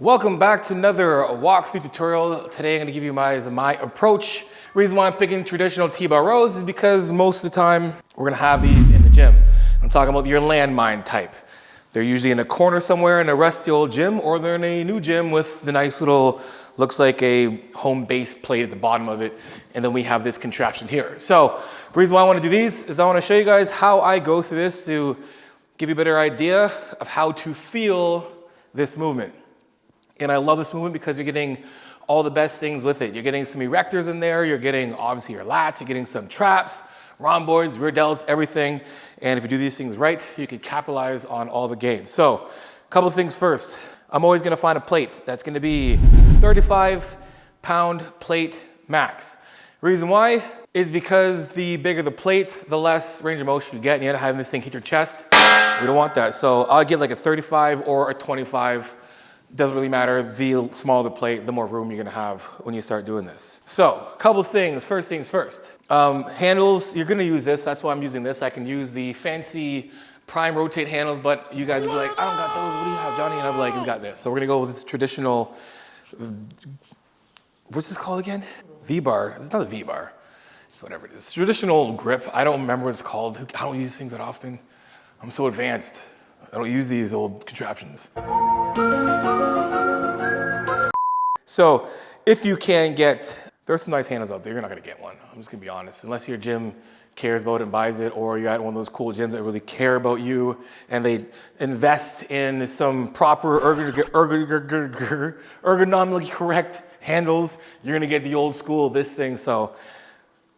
Welcome back to another walkthrough tutorial. Today I'm going to give you my approach. The reason why I'm picking traditional Tbar rows is because most of the time we're going to have these in the gym. I'm talking about your landmine type. They're usually in a corner somewhere in a rusty old gym, or they're in a new gym with the nice little, looks like a home base plate at the bottom of it. And then we have this contraption here. So the reason why I want to do these is I want to show you guys how I go through this to give you a better idea of how to feel this movement. And I love this movement because you're getting all the best things with it. You're getting some erectors in there. You're getting obviously your lats. You're getting some traps, rhomboids, rear delts, everything. And if you do these things right, you can capitalize on all the gains. So a couple of things first. I'm always going to find a plate that's going to be 35-pound plate max. Reason why is because the bigger the plate, the less range of motion you get. And you end up having this thing hit your chest. We don't want that. So I'll get like a 35 or a 25. Doesn't really matter. The smaller the plate, the more room you're gonna have when you start doing this. So, a couple things. First things first. Handles, you're gonna use this. That's why I'm using this. I can use the fancy prime rotate handles, but you guys will be like, I don't got those. What do you have, Johnny? And I'm like, we got this. So we're gonna go with this traditional, what's this called again? V-bar. It's not a V-bar. It's whatever it is. Traditional grip. I don't remember what it's called. I don't use things that often. I'm so advanced. I don't use these old contraptions. So if you can get, there's some nice handles out there, you're not gonna get one. I'm just gonna be honest. Unless your gym cares about it and buys it, or you're at one of those cool gyms that really care about you and they invest in some proper ergonomically correct handles, you're gonna get the old school this thing. So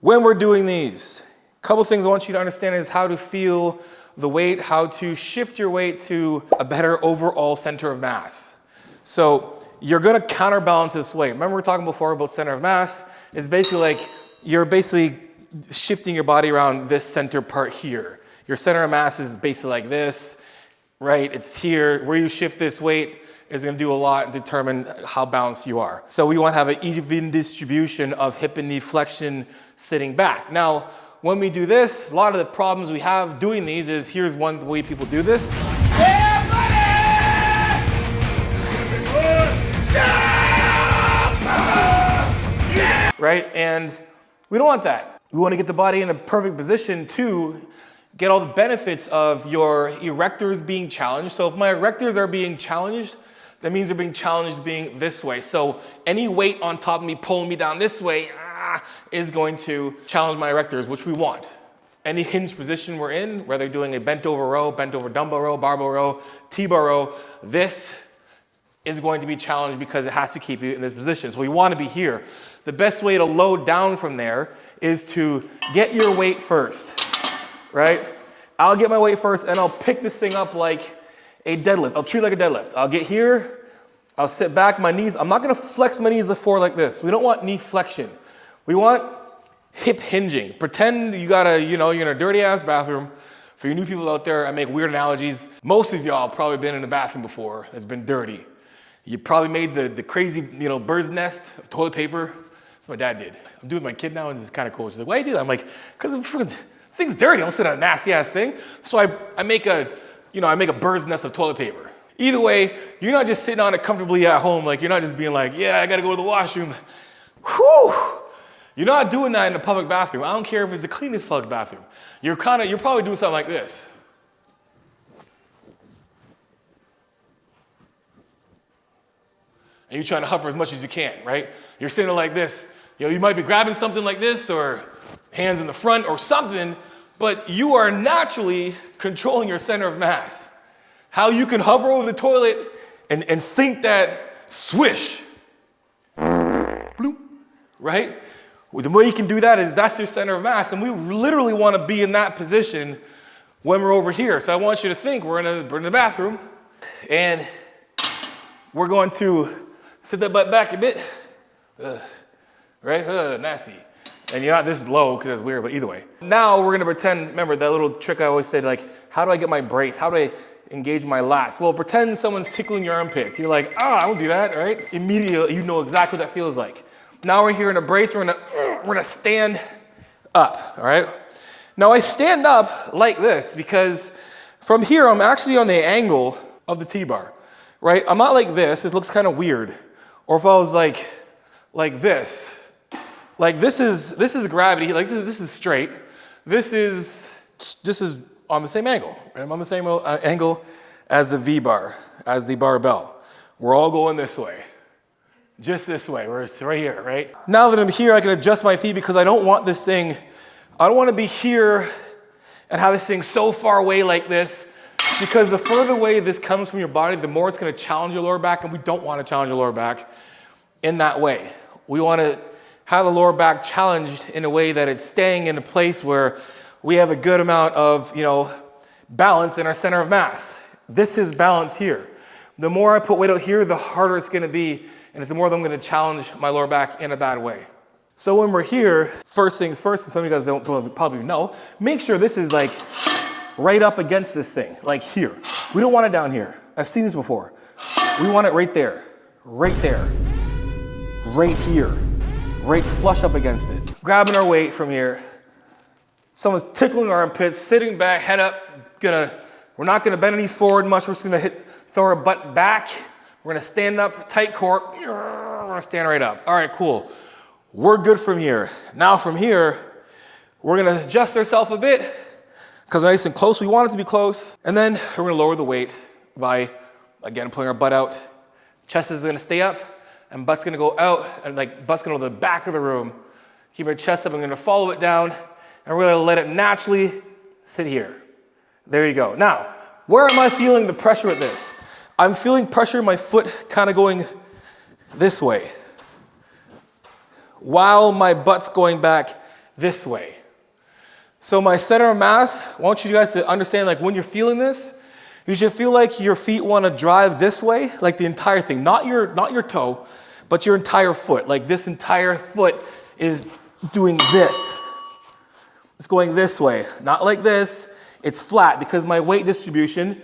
when we're doing these, a couple things I want you to understand is how to feel the weight, how to shift your weight to a better overall center of mass. So you're gonna counterbalance this weight. Remember we were talking before about center of mass? It's basically like, you're basically shifting your body around this center part here. Your center of mass is basically like this, right? It's here. Where you shift this weight is gonna do a lot and determine how balanced you are. So we wanna have an even distribution of hip and knee flexion sitting back. Now, when we do this, a lot of the problems we have doing these is, here's one way people do this. Yeah, buddy! Right? And we don't want that. We want to get the body in a perfect position to get all the benefits of your erectors being challenged. So if my erectors are being challenged, that means they're being challenged being this way. So any weight on top of me pulling me down this way is going to challenge my erectors, which we want. Any hinge position we're in, whether you're doing a bent over row, bent over dumbbell row, barbell row, T-bar row, this is going to be challenged because it has to keep you in this position. So we want to be here. The best way to load down from there is to get your weight first, right? I'll get my weight first and I'll pick this thing up like a deadlift. I'll treat it like a deadlift. I'll get here, I'll sit back, my knees, I'm not gonna flex my knees forward like this. We don't want knee flexion. We want hip hinging. Pretend you got you're in a dirty ass bathroom. For you new people out there, I make weird analogies. Most of y'all probably been in a bathroom before that's been dirty. You probably made the crazy, bird's nest of toilet paper. That's what my dad did. I'm doing with my kid now and it's kind of cool. She's like, why do you do that? I'm like, because the thing's dirty. I don't sit on a nasty ass thing. So I make a bird's nest of toilet paper. Either way, you're not just sitting on it comfortably at home. Like, you're not just being like, yeah, I got to go to the washroom. Whew. You're not doing that in a public bathroom. I don't care if it's the cleanest public bathroom. You're probably doing something like this. And you're trying to hover as much as you can, right? You're sitting there like this. You might be grabbing something like this or hands in the front or something, but you are naturally controlling your center of mass. How you can hover over the toilet and sink that swish, bloop, right? Well, the way you can do that is that's your center of mass, and we literally want to be in that position when we're over here. So I want you to think we're in the bathroom, and we're going to sit that butt back a bit, right? Nasty. And you're not this low because that's weird, but either way. Now we're gonna pretend, remember that little trick I always said, like, how do I get my brace? How do I engage my lats? Well, pretend someone's tickling your armpits. You're like, I won't do that, right? Immediately, you know exactly what that feels like. Now we're here in a brace, we're gonna stand up, all right? Now I stand up like this because from here, I'm actually on the angle of the T-bar. right? I'm not like this, it looks kind of weird. Or if I was like this. Like this is gravity, like this is straight. This is on the same angle. Right? I'm on the same angle as the V-bar, as the barbell. We're all going this way. Just this way, where it's right here, right? Now that I'm here, I can adjust my feet because I don't want this thing, I don't want to be here and have this thing so far away like this, because the further away this comes from your body, the more it's going to challenge your lower back, and we don't want to challenge your lower back in that way. We want to have the lower back challenged in a way that it's staying in a place where we have a good amount of, balance in our center of mass. This is balance here. The more I put weight out here, the harder it's going to be, and it's the more that I'm going to challenge my lower back in a bad way. So when we're here, first things first, and some of you guys don't probably know, make sure this is like right up against this thing, like here. We don't want it down here. I've seen this before. We want it right there, right there, right here, right flush up against it. Grabbing our weight from here. Someone's tickling our armpits, sitting back, head up. We're not gonna bend our knees forward much. We're just gonna throw our butt back. We're gonna stand up, tight core. We're gonna stand right up. All right, cool. We're good from here. Now from here, we're gonna adjust ourselves a bit because we're nice and close. We want it to be close. And then we're gonna lower the weight by, again, pulling our butt out. Chest is gonna stay up and butt's gonna go out, and like butt's gonna go to the back of the room. Keep our chest up. I'm gonna follow it down, and we're gonna let it naturally sit here. There you go. Now, where am I feeling the pressure with this? I'm feeling pressure in my foot kind of going this way, while my butt's going back this way. So my center of mass, I want you guys to understand, like when you're feeling this, you should feel like your feet want to drive this way, like the entire thing, not your toe, but your entire foot. Like this entire foot is doing this. It's going this way, not like this. It's flat because my weight distribution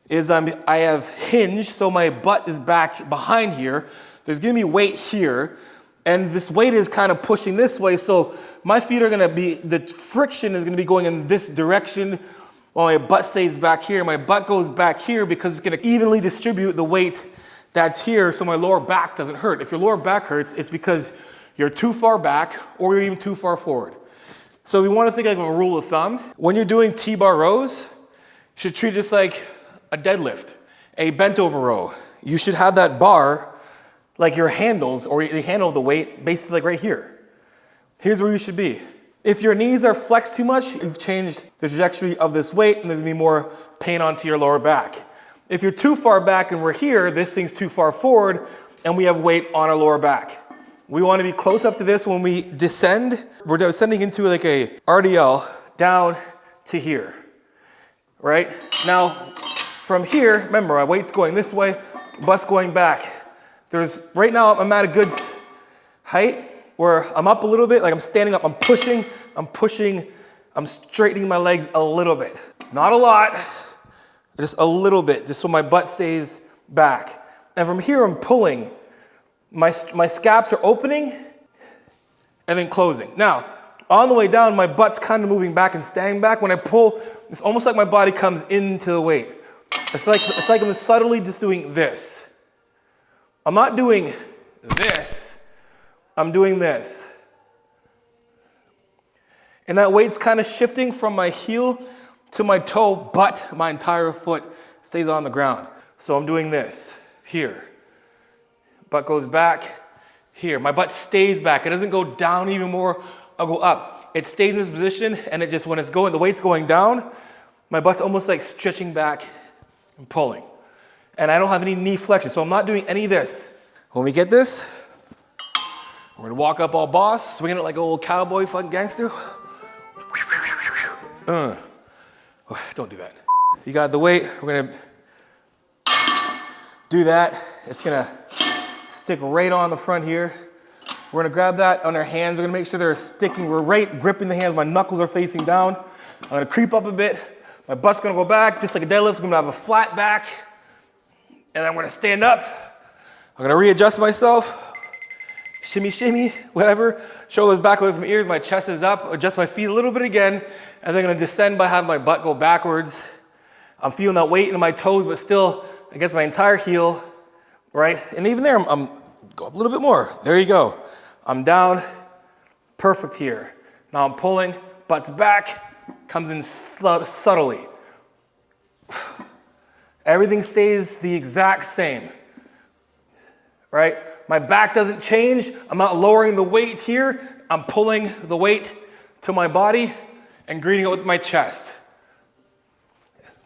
is I have hinged, so my butt is back behind here. There's gonna be weight here, and this weight is kind of pushing this way, so my feet are gonna be, the friction is gonna be going in this direction while my butt stays back here. My butt goes back here because it's gonna evenly distribute the weight that's here so my lower back doesn't hurt. If your lower back hurts, it's because you're too far back or you're even too far forward. So we want to think of a rule of thumb. When you're doing T-bar rows, you should treat it just like a deadlift, a bent over row. You should have that bar like your handles or the handle of the weight basically like right here. Here's where you should be. If your knees are flexed too much, you've changed the trajectory of this weight and there's gonna be more pain onto your lower back. If you're too far back and we're here, this thing's too far forward and we have weight on our lower back. We want to be close up to this when we descend. We're descending into like a RDL down to here, right? Now, from here, remember, my weight's going this way, butt's going back. Right now, I'm at a good height where I'm up a little bit, like I'm standing up, I'm pushing, I'm straightening my legs a little bit. Not a lot, just a little bit, just so my butt stays back. And from here, I'm pulling. My scaps are opening and then closing. Now, on the way down, my butt's kind of moving back and staying back. When I pull, it's almost like my body comes into the weight. It's like I'm subtly just doing this. I'm not doing this. I'm doing this. And that weight's kind of shifting from my heel to my toe, but my entire foot stays on the ground. So I'm doing this here. Butt goes back here. My butt stays back. It doesn't go down even more. I'll go up. It stays in this position, and it just, when it's going, the weight's going down, my butt's almost like stretching back and pulling. And I don't have any knee flexion, so I'm not doing any of this. When we get this, we're gonna walk up all boss, swinging it like an old cowboy, fucking gangster. Don't do that. You got the weight, we're gonna do that. It's gonna stick right on the front here. We're gonna grab that on our hands. We're gonna make sure they're sticking. We're right gripping the hands. My knuckles are facing down. I'm gonna creep up a bit. My butt's gonna go back just like a deadlift. I'm gonna have a flat back. And I'm gonna stand up. I'm gonna readjust myself. Shimmy, shimmy, whatever. Shoulders back away from my ears. My chest is up. Adjust my feet a little bit again. And then I'm gonna descend by having my butt go backwards. I'm feeling that weight in my toes, but still against my entire heel, right? And even there, I'm go up a little bit more. There you go. I'm down, perfect here. Now I'm pulling, butts back, comes in subtly. Everything stays the exact same, right? My back doesn't change. I'm not lowering the weight here. I'm pulling the weight to my body and greeting it with my chest.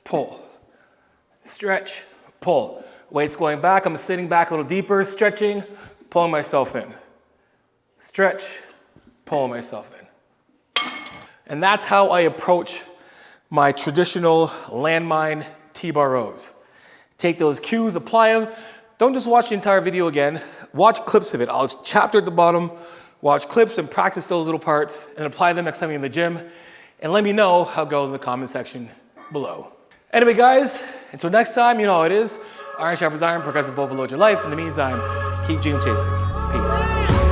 Pull, stretch, pull. Weight's going back. I'm sitting back a little deeper, stretching, pulling myself in. Stretch, pulling myself in. And that's how I approach my traditional landmine T-bar rows. Take those cues, apply them. Don't just watch the entire video again. Watch clips of it. I'll chapter at the bottom, watch clips and practice those little parts and apply them next time you're in the gym. And let me know how it goes in the comment section below. Anyway, guys, until next time, you know how it is. Iron sharpens iron, progressive overload your life. In the meantime, keep dream chasing. Peace.